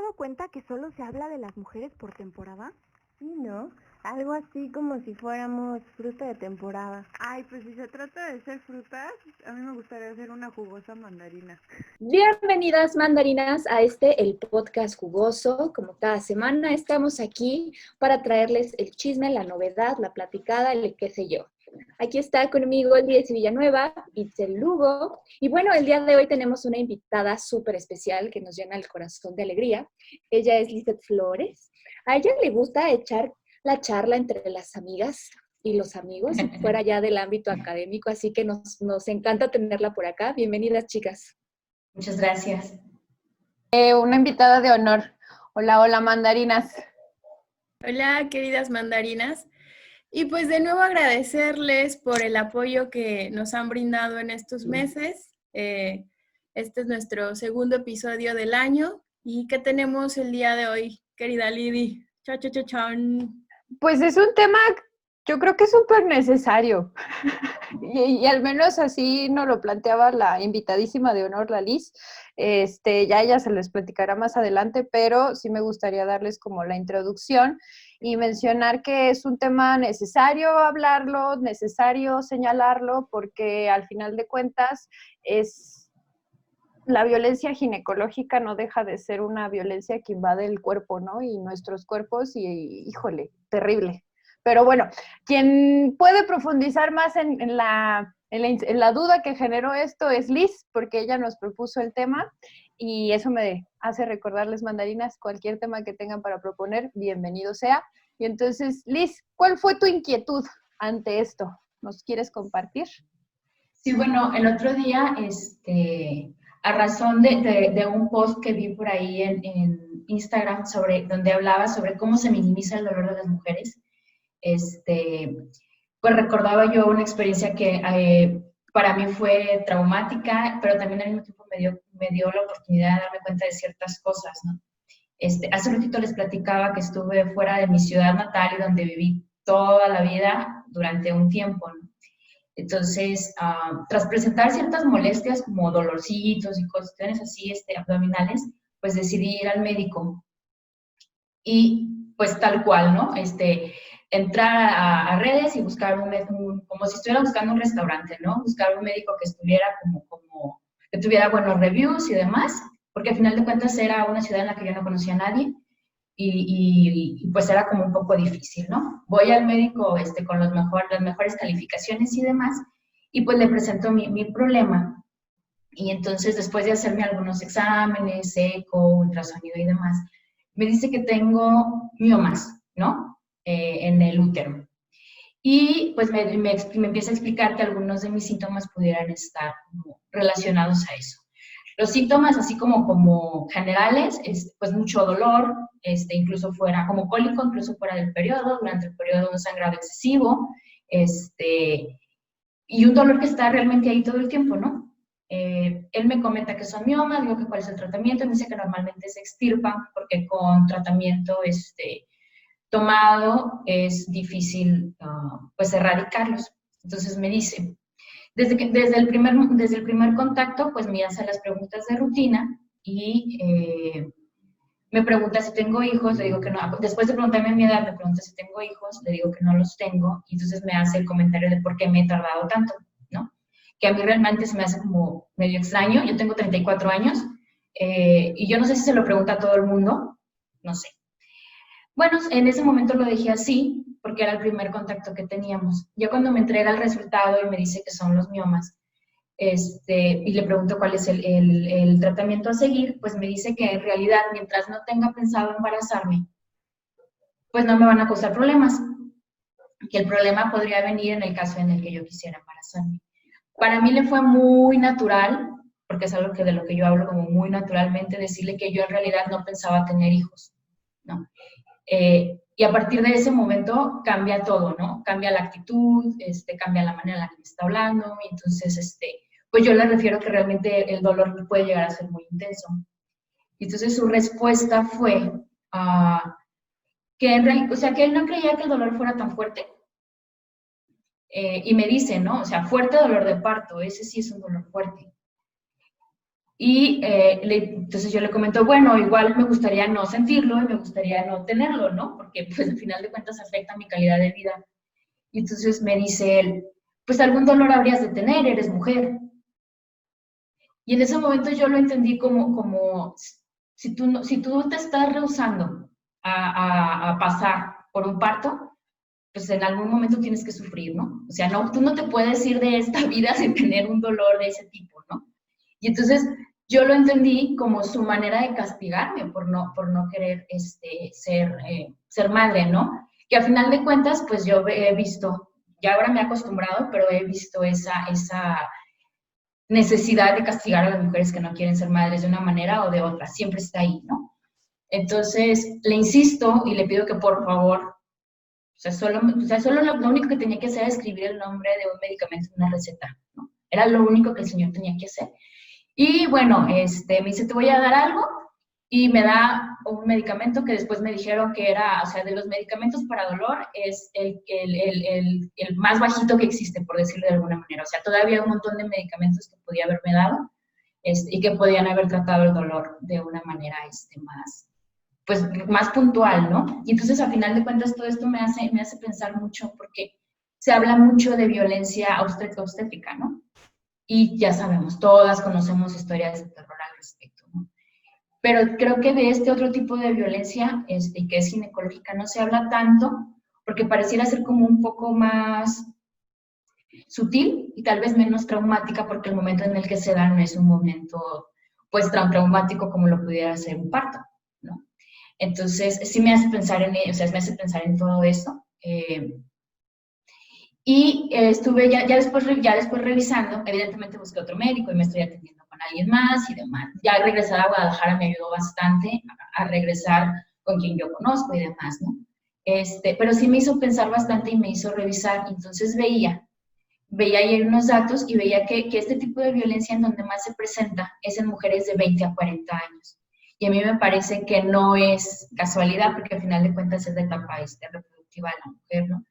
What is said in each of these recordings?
dado cuenta que solo se habla de las mujeres por temporada? Sí, ¿no? Algo así como si fuéramos fruta de temporada. Ay, pues si se trata de ser frutas, a mí me gustaría ser una jugosa mandarina. Bienvenidas mandarinas a el podcast jugoso. Como cada semana estamos aquí para traerles el chisme, la novedad, la platicada, el qué sé yo. Aquí está conmigo Liz Villanueva, Itzel Lugo. Y bueno, el día de hoy tenemos una invitada súper especial que nos llena el corazón de alegría. Ella es Lizeth Flores. A ella le gusta echar la charla entre las amigas y los amigos, fuera ya del ámbito académico, así que nos encanta tenerla por acá. Bienvenidas, chicas. Muchas gracias. Una invitada de honor. Hola, hola, mandarinas. Hola, queridas mandarinas. Y pues de nuevo agradecerles por el apoyo que nos han brindado en estos meses. Este es nuestro segundo episodio del año. ¿Y qué tenemos el día de hoy, querida Lidy? Cha-cha-cha-chan. Pues es un tema, yo creo que es súper necesario. y al menos así nos lo planteaba la invitadísima de honor, la Liz. Ya ella se les platicará más adelante, pero sí me gustaría darles como la introducción y mencionar que es un tema necesario hablarlo, necesario señalarlo, porque al final de cuentas la violencia ginecológica no deja de ser una violencia que invade el cuerpo, ¿no? Y nuestros cuerpos, y híjole, terrible. Pero bueno, quien puede profundizar más en la duda que generó esto es Liz, porque ella nos propuso el tema, y eso me hace recordarles, mandarinas, cualquier tema que tengan para proponer, bienvenido sea. Y entonces, Liz, ¿cuál fue tu inquietud ante esto? ¿Nos quieres compartir? Sí, bueno, el otro día, a razón de un post que vi por ahí en Instagram donde hablaba sobre cómo se minimiza el dolor de las mujeres, pues recordaba yo una experiencia que para mí fue traumática, pero también al mismo tiempo me dio la oportunidad de darme cuenta de ciertas cosas, ¿no? Hace un ratito les platicaba que estuve fuera de mi ciudad natal y donde viví toda la vida durante un tiempo, ¿no? Entonces, tras presentar ciertas molestias como dolorcitos y cuestiones así abdominales, pues decidí ir al médico. Y pues tal cual, ¿no? Entrar a redes y buscar como si estuviera buscando un restaurante, ¿no? Buscar un médico que estuviera que tuviera buenos reviews y demás, porque al final de cuentas era una ciudad en la que yo no conocía a nadie y pues era como un poco difícil, ¿no? Voy al médico con las mejores calificaciones y demás, y pues le presento mi problema. Y entonces, después de hacerme algunos exámenes, eco, ultrasonido y demás, me dice que tengo miomas, ¿no? En el útero. Y pues me empieza a explicar que algunos de mis síntomas pudieran estar como relacionados a eso. Los síntomas, así como generales, pues mucho dolor, incluso fuera, como cólico, incluso fuera del periodo, durante el periodo un sangrado excesivo, y un dolor que está realmente ahí todo el tiempo, ¿no? Él me comenta que son miomas, digo que cuál es el tratamiento, me dice que normalmente se extirpan porque con tratamiento tomado es difícil pues erradicarlos. Entonces me dice, desde el primer contacto pues me hace las preguntas de rutina y me pregunta si tengo hijos, le digo que no. Después de preguntarme mi edad, me pregunta si tengo hijos, le digo que no los tengo, y entonces me hace el comentario de por qué me he tardado tanto, ¿no? Que a mí realmente se me hace como medio extraño. Yo tengo 34 años, y yo no sé si se lo pregunta a todo el mundo, no sé. Bueno, en ese momento lo dejé así, porque era el primer contacto que teníamos. Ya cuando me entrega el resultado y me dice que son los miomas, y le pregunto cuál es el tratamiento a seguir, pues me dice que en realidad, mientras no tenga pensado embarazarme, pues no me van a causar problemas, que el problema podría venir en el caso en el que yo quisiera embarazarme. Para mí le fue muy natural, porque es algo de lo que yo hablo como muy naturalmente, decirle que yo en realidad no pensaba tener hijos, ¿no? Y a partir de ese momento cambia todo, ¿no? Cambia la actitud, cambia la manera en la que me está hablando, y entonces, pues yo le refiero que realmente el dolor puede llegar a ser muy intenso. Y entonces su respuesta fue que que él no creía que el dolor fuera tan fuerte. Y me dice, ¿no? O sea, fuerte dolor de parto, ese sí es un dolor fuerte. Y entonces yo le comento, bueno, igual me gustaría no sentirlo y me gustaría no tenerlo, ¿no? Porque pues al final de cuentas afecta mi calidad de vida. Y entonces me dice él, pues algún dolor habrías de tener, eres mujer. Y en ese momento yo lo entendí como si tú te estás rehusando a pasar por un parto, pues en algún momento tienes que sufrir, ¿no? O sea, no, tú no te puedes ir de esta vida sin tener un dolor de ese tipo, ¿no? Y entonces yo lo entendí como su manera de castigarme por no querer ser madre, ¿no? Que a final de cuentas, pues yo he visto, ya ahora me he acostumbrado, pero he visto esa necesidad de castigar a las mujeres que no quieren ser madres de una manera o de otra, siempre está ahí, ¿no? Entonces, le insisto y le pido que por favor, solo lo único que tenía que hacer era escribir el nombre de un medicamento en una receta, ¿no? Era lo único que el señor tenía que hacer. Y bueno, me dice, te voy a dar algo, y me da un medicamento que después me dijeron que era, o sea, de los medicamentos para dolor, es el más bajito que existe, por decirlo de alguna manera. O sea, todavía hay un montón de medicamentos que podía haberme dado, y que podían haber tratado el dolor de una manera más puntual, ¿no? Y entonces, a final de cuentas, todo esto me hace pensar mucho, porque se habla mucho de violencia obstétrica, ¿no? Y ya sabemos, todas conocemos historias de terror al respecto, ¿no? Pero creo que de este otro tipo de violencia, que es ginecológica, no se habla tanto, porque pareciera ser como un poco más sutil y tal vez menos traumática, porque el momento en el que se da no es un momento, pues, tan traumático como lo pudiera ser un parto, ¿no? Entonces, sí me hace pensar o sea, me hace pensar en todo eso. Y estuve ya después revisando, evidentemente busqué otro médico y me estoy atendiendo con alguien más y demás. Ya regresar a Guadalajara me ayudó bastante a regresar con quien yo conozco y demás, ¿no? Pero sí me hizo pensar bastante y me hizo revisar. Entonces veía ahí unos datos y veía que este tipo de violencia en donde más se presenta es en mujeres de 20 a 40 años. Y a mí me parece que no es casualidad, porque al final de cuentas es la etapa reproductiva de la mujer, ¿no?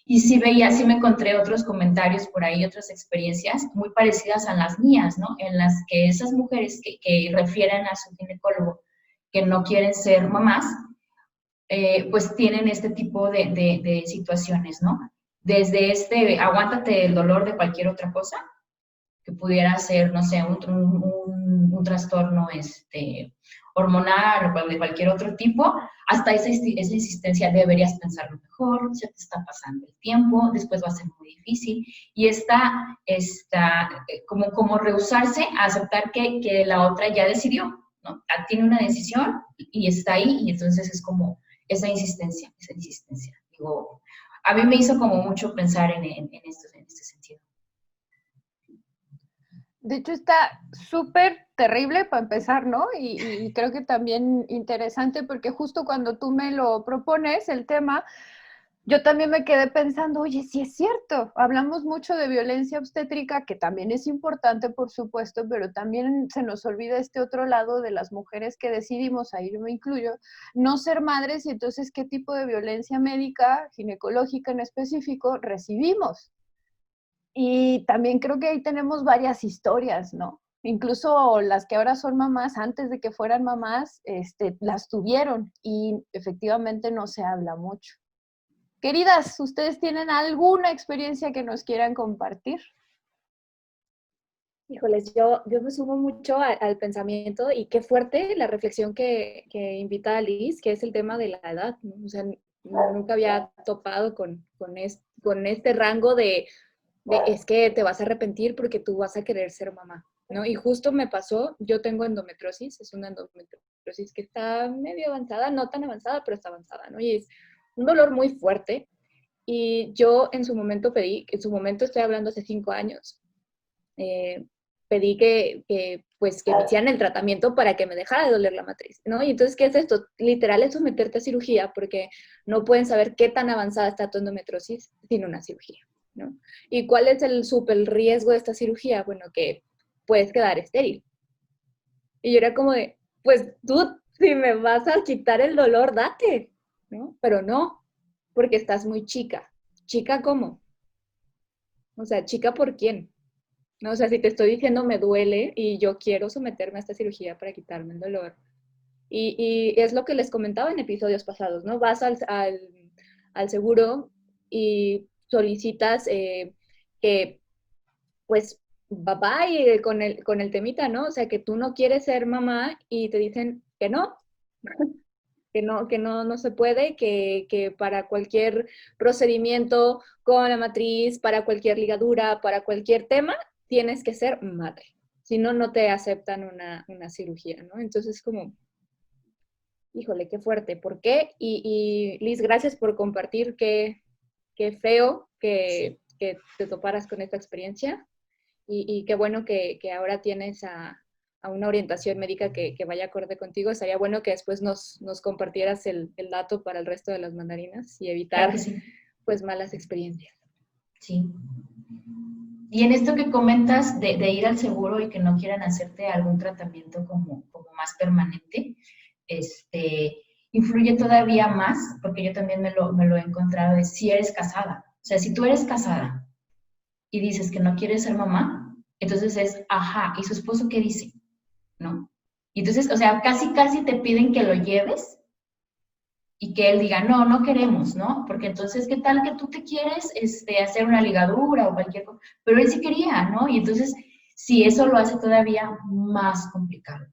Y sí me encontré otros comentarios por ahí, otras experiencias muy parecidas a las mías, ¿no? En las que esas mujeres que refieren a su ginecólogo que no quieren ser mamás, pues tienen este tipo de situaciones, ¿no? Desde aguántate el dolor de cualquier otra cosa, que pudiera ser, no sé, un trastorno hormonal o de cualquier otro tipo, hasta esa insistencia, deberías pensarlo mejor, se te está pasando el tiempo, después va a ser muy difícil, y como rehusarse a aceptar que la otra ya decidió, ¿no? Tiene una decisión y está ahí, y entonces es como esa insistencia. Digo, a mí me hizo como mucho pensar en este sentido. De hecho, está súper terrible para empezar, ¿no? Y creo que también interesante porque justo cuando tú me lo propones, el tema, yo también me quedé pensando, oye, sí es cierto, hablamos mucho de violencia obstétrica, que también es importante, por supuesto, pero también se nos olvida este otro lado de las mujeres que decidimos, ahí yo me incluyo, no ser madres, y entonces qué tipo de violencia médica, ginecológica en específico, recibimos. Y también creo que ahí tenemos varias historias, ¿no? Incluso las que ahora son mamás, antes de que fueran mamás, las tuvieron y efectivamente no se habla mucho. Queridas, ¿ustedes tienen alguna experiencia que nos quieran compartir? Híjoles, yo me sumo mucho al pensamiento y qué fuerte la reflexión que invita a Liz, que es el tema de la edad, ¿no? O sea, nunca había topado con este rango de es que te vas a arrepentir porque tú vas a querer ser mamá, ¿no? Y justo me pasó, yo tengo endometriosis, es una endometriosis que está medio avanzada, no tan avanzada, pero está avanzada, ¿no? Y es un dolor muy fuerte. Y yo en su momento estoy hablando hace 5 años, pedí que me hicieran el tratamiento para que me dejara de doler la matriz, ¿no? Y entonces, ¿qué es esto? Literal es someterte a cirugía porque no pueden saber qué tan avanzada está tu endometriosis sin una cirugía, ¿no? ¿Y cuál es el súper riesgo de esta cirugía? Bueno, que puedes quedar estéril. Y yo era como de, pues tú, si me vas a quitar el dolor, date, ¿no? Pero no, porque estás muy chica. ¿Chica cómo? O sea, ¿chica por quién? ¿no? O sea, si te estoy diciendo me duele y yo quiero someterme a esta cirugía para quitarme el dolor. Y es lo que les comentaba en episodios pasados, ¿no? Vas al seguro y solicitas que, pues, bye con el temita, ¿no? O sea, que tú no quieres ser mamá y te dicen que no, no se puede, que para cualquier procedimiento con la matriz, para cualquier ligadura, para cualquier tema, tienes que ser madre. Si no, no te aceptan una cirugía, ¿no? Entonces, como, híjole, qué fuerte. ¿Por qué? Y Liz, gracias por compartir. Qué feo que te toparas con esta experiencia. Y qué bueno que ahora tienes a una orientación médica que vaya acorde contigo. Sería bueno que después nos compartieras el dato para el resto de las mandarinas y evitar Claro que sí. pues malas experiencias. Sí. Y en esto que comentas de ir al seguro y que no quieran hacerte algún tratamiento como más permanente, influye todavía más, porque yo también me lo he encontrado, de si eres casada. O sea, si tú eres casada y dices que no quieres ser mamá, entonces es, ajá, ¿y su esposo qué dice? ¿No? Y entonces, o sea, casi te piden que lo lleves y que él diga, no, no queremos, ¿no? Porque entonces, ¿qué tal que tú te quieres hacer una ligadura o cualquier cosa? Pero él sí quería, ¿no? Y entonces, sí, eso lo hace todavía más complicado.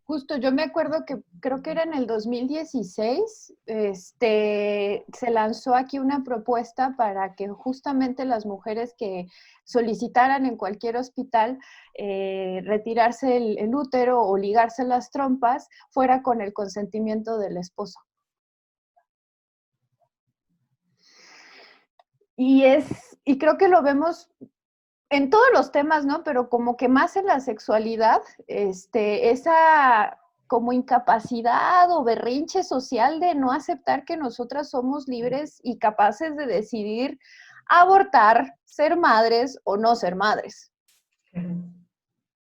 Justo, yo me acuerdo que creo que era en el 2016, se lanzó aquí una propuesta para que justamente las mujeres que solicitaran en cualquier hospital retirarse el útero o ligarse las trompas fuera con el consentimiento del esposo. Y creo que lo vemos en todos los temas, ¿no? Pero como que más en la sexualidad, esa como incapacidad o berrinche social de no aceptar que nosotras somos libres y capaces de decidir abortar, ser madres o no ser madres.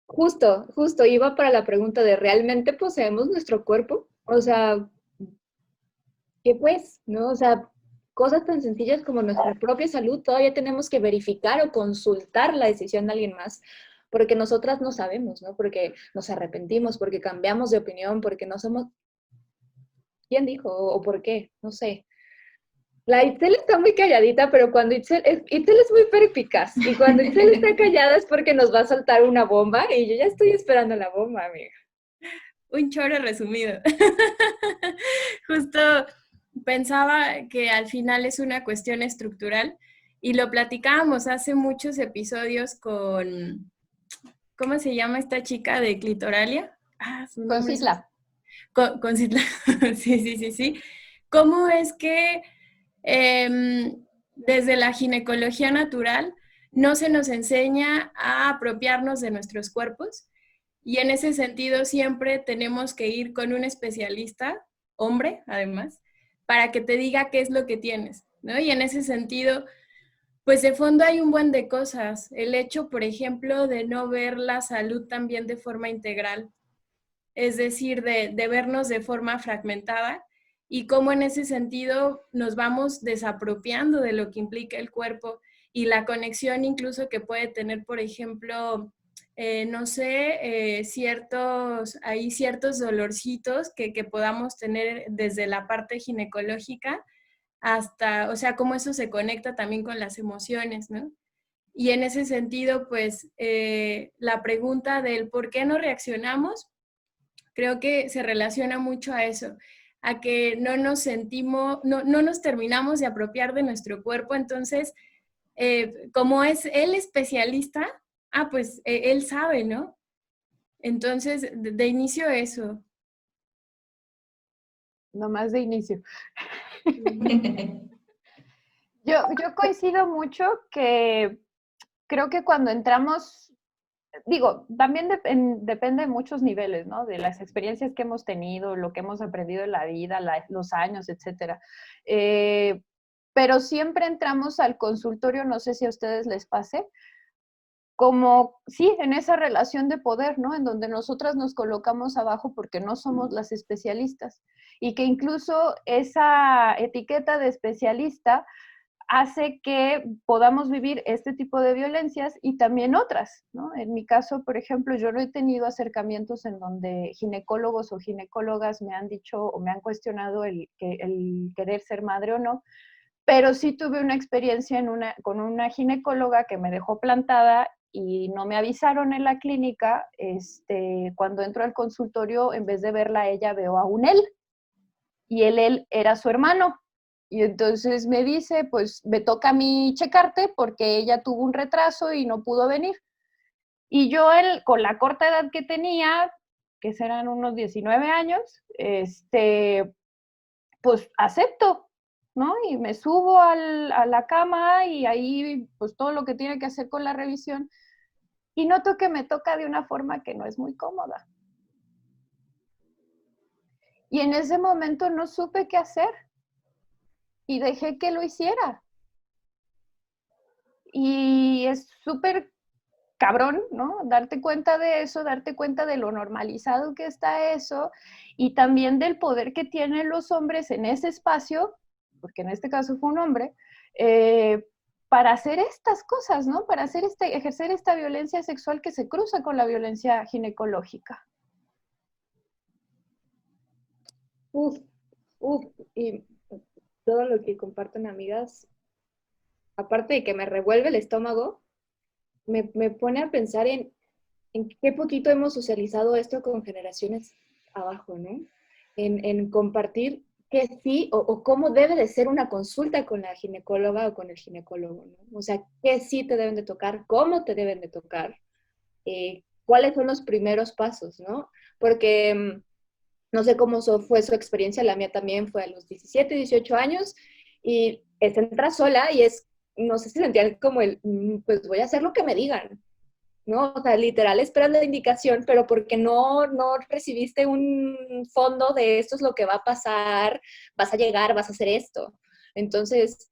Justo, iba para la pregunta de ¿realmente poseemos nuestro cuerpo? O sea, ¿qué pues? ¿No? O sea, cosas tan sencillas como nuestra propia salud, todavía tenemos que verificar o consultar la decisión de alguien más, porque nosotras no sabemos, ¿no? Porque nos arrepentimos, porque cambiamos de opinión, porque no somos... ¿Quién dijo? ¿O por qué? No sé. La Itzel está muy calladita, pero cuando Itzel es muy perspicaz, y cuando Itzel está callada es porque nos va a soltar una bomba, y yo ya estoy esperando la bomba, amiga. Un choro resumido. Justo pensaba que al final es una cuestión estructural y lo platicábamos hace muchos episodios con, ¿cómo se llama esta chica de Clitoralia? Su nombre Con Cisla. Con Cisla. Sí. ¿Cómo es que desde la ginecología natural no se nos enseña a apropiarnos de nuestros cuerpos? Y en ese sentido siempre tenemos que ir con un especialista, hombre además, para que te diga qué es lo que tienes, ¿no? Y en ese sentido, pues de fondo hay un buen de cosas. El hecho, por ejemplo, de no ver la salud también de forma integral, es decir, de vernos de forma fragmentada y cómo en ese sentido nos vamos desapropiando de lo que implica el cuerpo y la conexión incluso que puede tener, por ejemplo, no sé, hay ciertos dolorcitos que podamos tener desde la parte ginecológica hasta, o sea, cómo eso se conecta también con las emociones, ¿no? Y en ese sentido, pues, la pregunta del por qué no reaccionamos, creo que se relaciona mucho a eso, a que no nos sentimos, no nos terminamos de apropiar de nuestro cuerpo, entonces, como es el especialista, pues él sabe, ¿no? Entonces, de inicio eso. Nomás de inicio. Yo coincido mucho que creo que cuando entramos, digo, también depende de muchos niveles, ¿no? De las experiencias que hemos tenido, lo que hemos aprendido en la vida, los años, etcétera. Pero siempre entramos al consultorio, no sé si a ustedes les pase, como, sí, en esa relación de poder, ¿no? En donde nosotras nos colocamos abajo porque no somos las especialistas. Y que incluso esa etiqueta de especialista hace que podamos vivir este tipo de violencias y también otras, ¿no? En mi caso, por ejemplo, yo no he tenido acercamientos en donde ginecólogos o ginecólogas me han dicho o me han cuestionado el querer ser madre o no, pero sí tuve una experiencia con una ginecóloga que me dejó plantada y no me avisaron en la clínica. Cuando entro al consultorio, en vez de verla a ella, veo a un él, y él era su hermano. Y entonces me dice, pues me toca a mí checarte porque ella tuvo un retraso y no pudo venir. Y yo, con la corta edad que tenía, que serán unos 19 años, pues acepto, ¿no? Y me subo a la cama y ahí pues todo lo que tiene que hacer con la revisión. Y noto que me toca de una forma que no es muy cómoda. Y en ese momento no supe qué hacer. Y dejé que lo hiciera. Y es súper cabrón, ¿no? Darte cuenta de eso, darte cuenta de lo normalizado que está eso, y también del poder que tienen los hombres en ese espacio, porque en este caso fue un hombre, para hacer estas cosas, ¿no? Para ejercer esta violencia sexual que se cruza con la violencia ginecológica. Y todo lo que comparten, amigas, aparte de que me revuelve el estómago, me pone a pensar en qué poquito hemos socializado esto con generaciones abajo, ¿no? En compartir qué sí o cómo debe de ser una consulta con la ginecóloga o con el ginecólogo, ¿no? O sea, qué sí te deben de tocar, cómo te deben de tocar, cuáles son los primeros pasos, ¿no? Porque no sé cómo fue su experiencia, la mía también fue a los 17, 18 años, y entras sola y no sé si sentían como pues voy a hacer lo que me digan, ¿no? O sea, literal esperas la indicación, pero porque no recibiste un fondo de esto es lo que va a pasar, vas a llegar, vas a hacer esto. Entonces,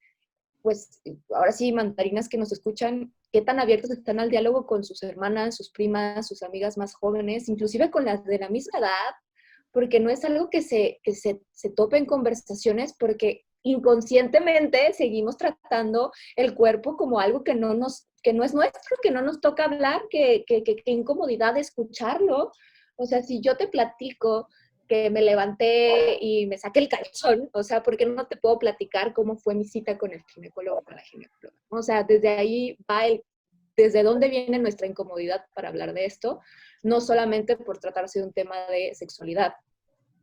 pues ahora sí, mandarinas que nos escuchan, ¿qué tan abiertos están al diálogo con sus hermanas, sus primas, sus amigas más jóvenes, inclusive con las de la misma edad? Porque no es algo que se tope en conversaciones, porque inconscientemente seguimos tratando el cuerpo como algo que no es nuestro, que no nos toca hablar, que incomodidad escucharlo. O sea, si yo te platico que me levanté y me saqué el calzón, o sea, ¿por qué no te puedo platicar cómo fue mi cita con el ginecólogo o con la ginecóloga? O sea, desde ahí va desde dónde viene nuestra incomodidad para hablar de esto, no solamente por tratarse de un tema de sexualidad,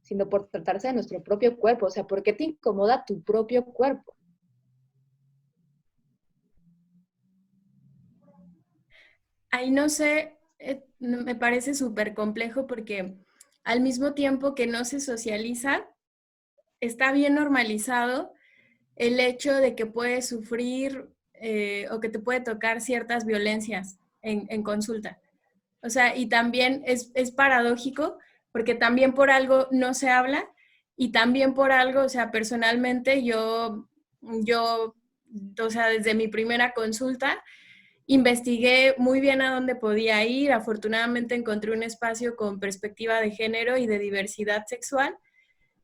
sino por tratarse de nuestro propio cuerpo. O sea, ¿por qué te incomoda tu propio cuerpo? Ay, no sé, me parece súper complejo porque al mismo tiempo que no se socializa, está bien normalizado el hecho de que puedes sufrir o que te puede tocar ciertas violencias en consulta. O sea, y también es paradójico porque también por algo no se habla y también por algo, o sea, personalmente yo, o sea, desde mi primera consulta, investigué muy bien a dónde podía ir. Afortunadamente encontré un espacio con perspectiva de género y de diversidad sexual.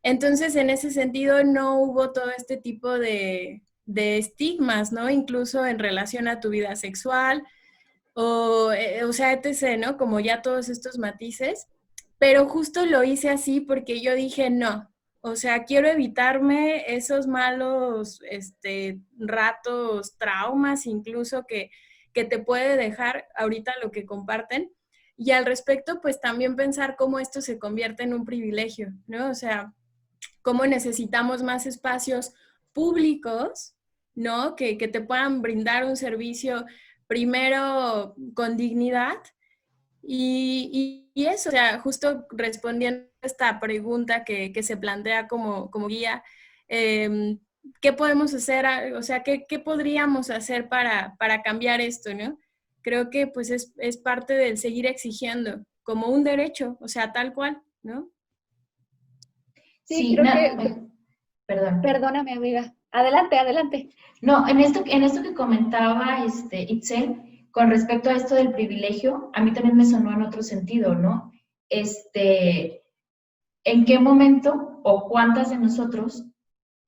Entonces, en ese sentido, no hubo todo este tipo de estigmas, ¿no? Incluso en relación a tu vida sexual, o sea, etc., ¿no? Como ya todos estos matices. Pero justo lo hice así porque yo dije, no, o sea, quiero evitarme esos malos ratos, traumas incluso que te puede dejar ahorita lo que comparten. Y al respecto, pues también pensar cómo esto se convierte en un privilegio, ¿no? O sea, cómo necesitamos más espacios públicos, ¿no? Que te puedan brindar un servicio primero con dignidad y eso, o sea, justo respondiendo a esta pregunta que se plantea como guía, ¿qué podemos hacer? O sea, ¿qué podríamos hacer para cambiar esto, ¿no? Creo que pues es parte del seguir exigiendo como un derecho, o sea, tal cual, ¿no? Sí, creo que... Perdón. Perdóname, amiga. Adelante, adelante. No, en esto que comentaba Itzel, con respecto a esto del privilegio, a mí también me sonó en otro sentido, ¿no? ¿En qué momento o cuántas de nosotros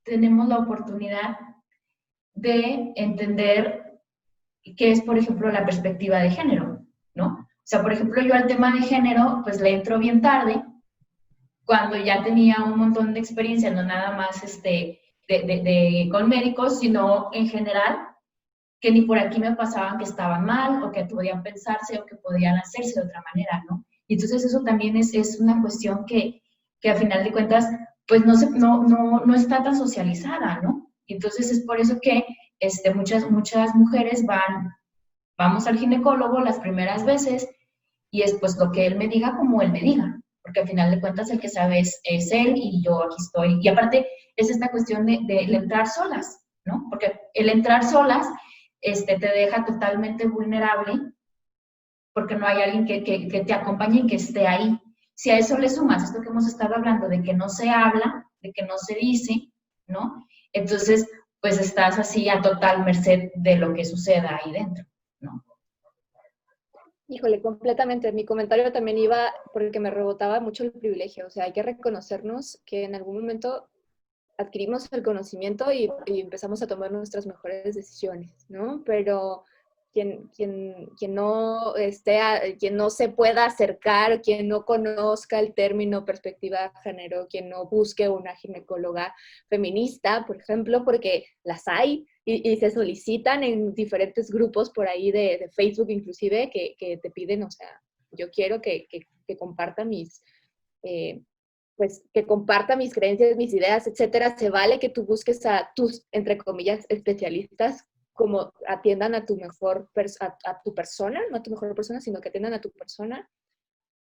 tenemos la oportunidad de entender qué es, por ejemplo, la perspectiva de género, ¿no? O sea, por ejemplo, yo al tema de género, pues le entro bien tarde, cuando ya tenía un montón de experiencia, no nada más con médicos, sino en general, que ni por aquí me pasaban que estaban mal, o que podían pensarse, o que podían hacerse de otra manera, ¿no? Y entonces eso también es una cuestión que a final de cuentas, pues no está tan socializada, ¿no? Y entonces es por eso que muchas mujeres vamos al ginecólogo las primeras veces, y es pues lo que él me diga como él me diga, porque al final de cuentas el que sabe es él, y yo aquí estoy. Y aparte es esta cuestión de el entrar solas, ¿no? Porque el entrar solas te deja totalmente vulnerable, porque no hay alguien que te acompañe y que esté ahí. Si a eso le sumas esto que hemos estado hablando, de que no se habla, de que no se dice, ¿no? Entonces, pues estás así a total merced de lo que suceda ahí dentro, ¿no? Híjole, completamente. Mi comentario también iba porque me rebotaba mucho el privilegio. O sea, hay que reconocernos que en algún momento adquirimos el conocimiento y empezamos a tomar nuestras mejores decisiones, ¿no? Pero quien no quien no se pueda acercar, quien no conozca el término perspectiva de género, quien no busque una ginecóloga feminista, por ejemplo, porque las hay y se solicitan en diferentes grupos por ahí de Facebook inclusive que te piden, o sea, yo quiero que comparta pues que comparta mis creencias, mis ideas, etcétera. Se vale que tú busques a tus, entre comillas, especialistas como atiendan a tu a tu persona, no a tu mejor persona, sino que atiendan a tu persona.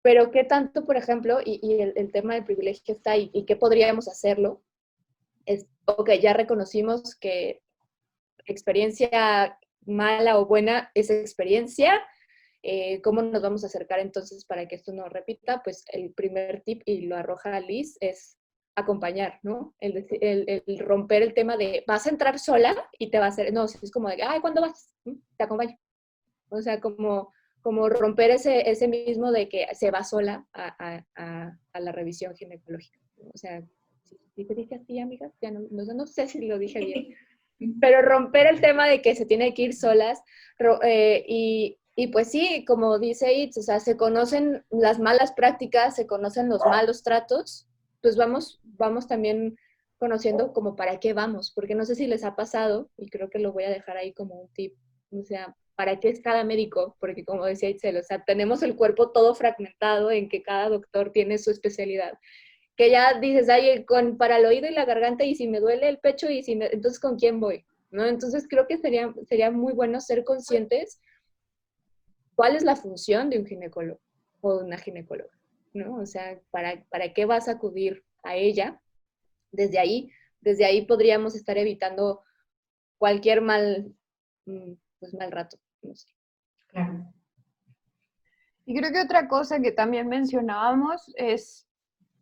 Pero qué tanto, por ejemplo, y el tema del privilegio está ahí, y qué podríamos hacerlo, es, ok, ya reconocimos que experiencia mala o buena es experiencia. ¿Cómo nos vamos a acercar entonces para que esto no repita? Pues el primer tip, y lo arroja Liz, es acompañar, ¿no? El romper el tema de vas a entrar sola y te va a hacer, no, es como de, ay, ¿cuándo vas? Te acompaño. O sea, como romper ese mismo de que se va sola a la revisión ginecológica. O sea, ¿sí te dije así, amigas? Ya no sé si lo dije bien. Pero romper el tema de que se tiene que ir solas y pues sí, como dice Itz, o sea, se conocen las malas prácticas, se conocen los malos tratos, pues vamos también conociendo como para qué vamos, porque no sé si les ha pasado, y creo que lo voy a dejar ahí como un tip, o sea, ¿para qué es cada médico? Porque como decía Itzel, o sea, tenemos el cuerpo todo fragmentado en que cada doctor tiene su especialidad, que ya dices, ay, para el oído y la garganta, y si me duele el pecho, entonces ¿con quién voy? ¿No? Entonces creo que sería muy bueno ser conscientes cuál es la función de un ginecólogo o de una ginecóloga, ¿no? O sea, ¿para qué vas a acudir a ella? Desde ahí podríamos estar evitando cualquier pues mal rato, no sé. Claro. Y creo que otra cosa que también mencionábamos es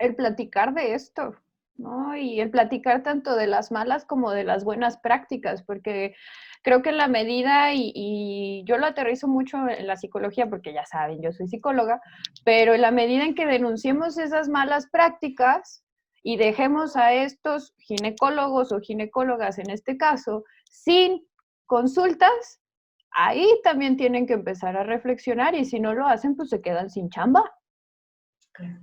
el platicar de esto, ¿no? Y el platicar tanto de las malas como de las buenas prácticas, porque creo que en la medida, y yo lo aterrizo mucho en la psicología, porque ya saben, yo soy psicóloga, pero en la medida en que denunciemos esas malas prácticas y dejemos a estos ginecólogos o ginecólogas, en este caso, sin consultas, ahí también tienen que empezar a reflexionar, y si no lo hacen, pues se quedan sin chamba. Claro.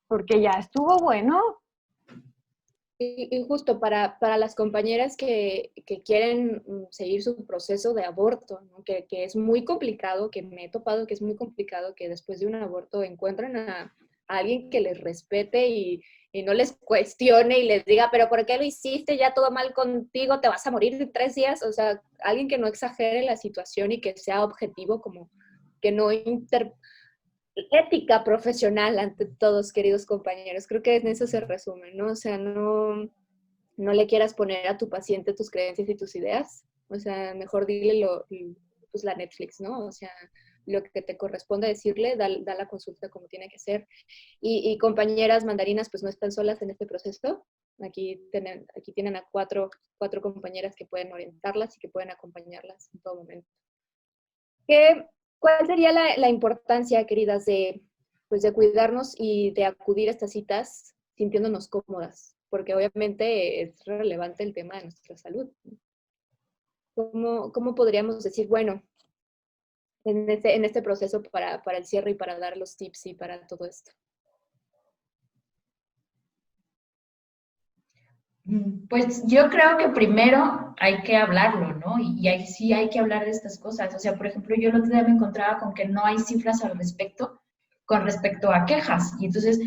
Porque ya estuvo bueno. Y justo para las compañeras que quieren seguir su proceso de aborto, ¿no? que es muy complicado, que me he topado que es muy complicado que después de un aborto encuentren a alguien que les respete y no les cuestione y les diga, pero ¿por qué lo hiciste? Ya todo mal contigo, te vas a morir en 3 días. O sea, alguien que no exagere la situación y que sea objetivo, como que no ética profesional ante todos, queridos compañeros. Creo que en eso se resume, ¿no? O sea, no le quieras poner a tu paciente tus creencias y tus ideas. O sea, mejor dile pues la Netflix, ¿no? O sea, lo que te corresponde decirle, da la consulta como tiene que ser. Y compañeras mandarinas, pues no están solas en este proceso. Aquí tienen a cuatro compañeras que pueden orientarlas y que pueden acompañarlas en todo momento. ¿Cuál sería la importancia, queridas, pues de cuidarnos y de acudir a estas citas sintiéndonos cómodas? porque obviamente es relevante el tema de nuestra salud. ¿Cómo podríamos decir, bueno, en este proceso para el cierre y para dar los tips y para todo esto? Pues yo creo que primero hay que hablarlo, ¿no? Y ahí sí hay que hablar de estas cosas. O sea, por ejemplo, yo el otro día me encontraba con que no hay cifras al respecto, con respecto a quejas. Y entonces,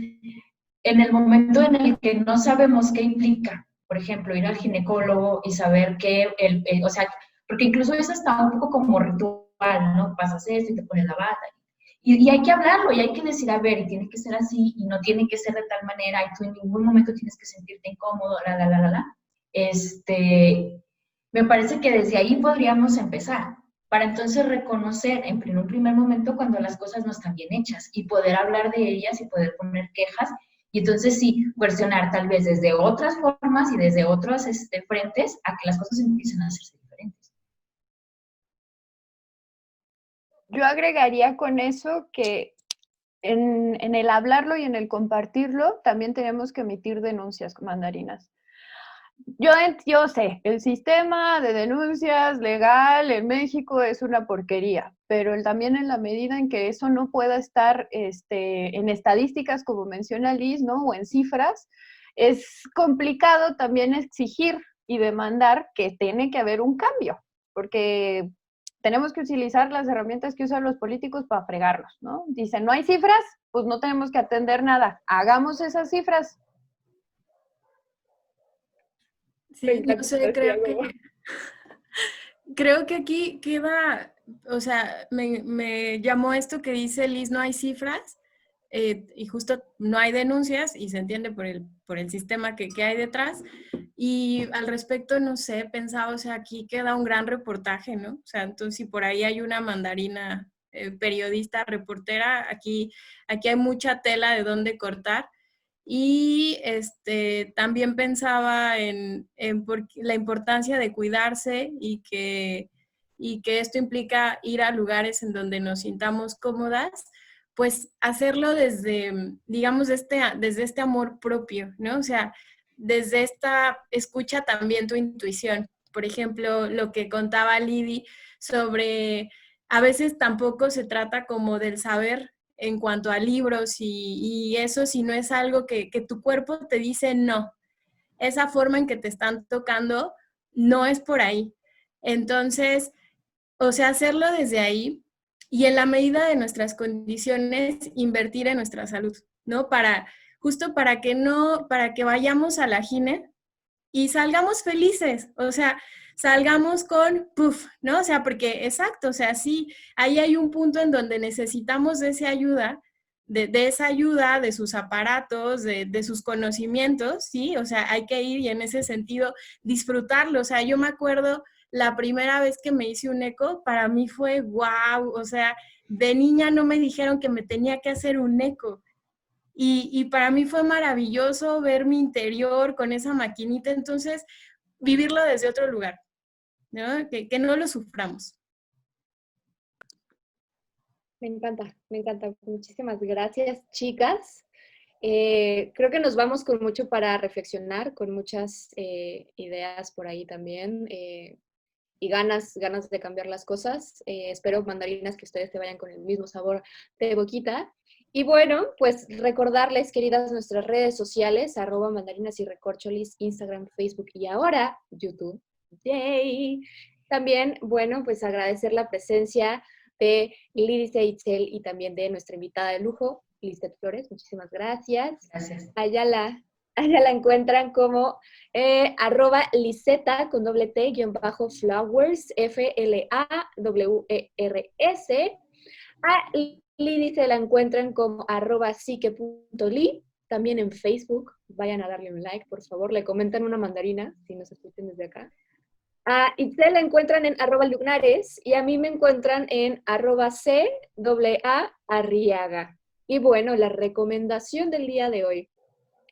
en el momento en el que no sabemos qué implica, por ejemplo, ir al ginecólogo y saber que, o sea, porque incluso eso está un poco como ritual, ¿no? Pasas esto y te pones la bata. Y hay que hablarlo, y hay que decir, a ver, y tiene que ser así, y no tiene que ser de tal manera, y tú en ningún momento tienes que sentirte incómodo, Me parece que desde ahí podríamos empezar, para entonces reconocer en un primer momento cuando las cosas no están bien hechas, y poder hablar de ellas, y poder poner quejas, y entonces sí, cuestionar tal vez desde otras formas y desde otros frentes, a que las cosas empiecen a hacerse diferentes. Yo agregaría con eso que en el hablarlo y en el compartirlo también tenemos que emitir denuncias, mandarinas. Yo sé, el sistema de denuncias legal en México es una porquería, pero también en la medida en que eso no pueda estar en estadísticas, como menciona Liz, ¿no? O en cifras, es complicado también exigir y demandar que tiene que haber un cambio, porque tenemos que utilizar las herramientas que usan los políticos para fregarlos, ¿no? Dicen, no hay cifras, pues no tenemos que atender nada. Hagamos esas cifras. Sí, no sé, creo que aquí queda, o sea, me llamó esto que dice Liz, no hay cifras, y justo no hay denuncias, y se entiende por el sistema que hay detrás. Y al respecto, no sé, pensaba, o sea, aquí queda un gran reportaje, ¿no? O sea, entonces si por ahí hay una mandarina periodista, reportera, aquí hay mucha tela de dónde cortar. Y también pensaba en la importancia de cuidarse y que esto implica ir a lugares en donde nos sintamos cómodas, pues hacerlo desde, digamos, desde este amor propio, ¿no? O sea, desde esta escucha también tu intuición. Por ejemplo, lo que contaba Lidy sobre, a veces tampoco se trata como del saber en cuanto a libros y eso, si no es algo que tu cuerpo te dice no. Esa forma en que te están tocando no es por ahí. Entonces, o sea, hacerlo desde ahí y en la medida de nuestras condiciones, invertir en nuestra salud, ¿no? Justo para que vayamos a la gine y salgamos felices, o sea, salgamos con puff, ¿no? O sea, porque exacto, o sea, sí, ahí hay un punto en donde necesitamos de esa ayuda, de esa ayuda, de sus aparatos, de sus conocimientos, ¿sí? O sea, hay que ir y en ese sentido disfrutarlo. O sea, yo me acuerdo la primera vez que me hice un eco, para mí fue wow, o sea, de niña no me dijeron que me tenía que hacer un eco. Y para mí fue maravilloso ver mi interior con esa maquinita, entonces vivirlo desde otro lugar, ¿no? Que no lo suframos. Me encanta, me encanta. Muchísimas gracias, chicas. Creo que nos vamos con mucho para reflexionar, con muchas ideas por ahí también y ganas de cambiar las cosas. Espero, mandarinas, que ustedes se vayan con el mismo sabor de boquita. Y bueno, pues recordarles, queridas, nuestras redes sociales, @mandarinas y recorcholis, Instagram, Facebook y ahora YouTube. ¡Yay! También, bueno, pues agradecer la presencia de Lidy Seitzel y también de nuestra invitada de lujo, Lizeth Flores. Muchísimas gracias. Gracias. Allá la encuentran como @Liseta con doble T, _flowers, FLAWERS. A Lidy se la encuentran como @psique.li, también en Facebook. Vayan a darle un like, por favor. Le comentan una mandarina, si nos escuchan desde acá. A Itzel la encuentran en @Lugnares y a mí me encuentran en @CAARriaga. Y bueno, la recomendación del día de hoy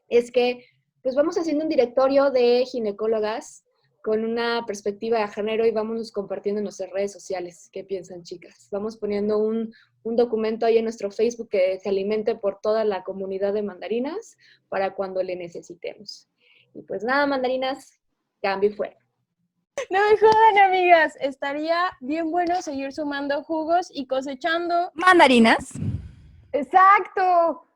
es que pues vamos haciendo un directorio de ginecólogas con una perspectiva de género y vamos compartiendo en nuestras redes sociales. ¿Qué piensan, chicas? Vamos poniendo un documento ahí en nuestro Facebook que se alimente por toda la comunidad de mandarinas para cuando le necesitemos. Y pues nada, mandarinas, cambio y fuera. No me jodan, amigas. Estaría bien bueno seguir sumando jugos y cosechando. Mandarinas. ¡Exacto!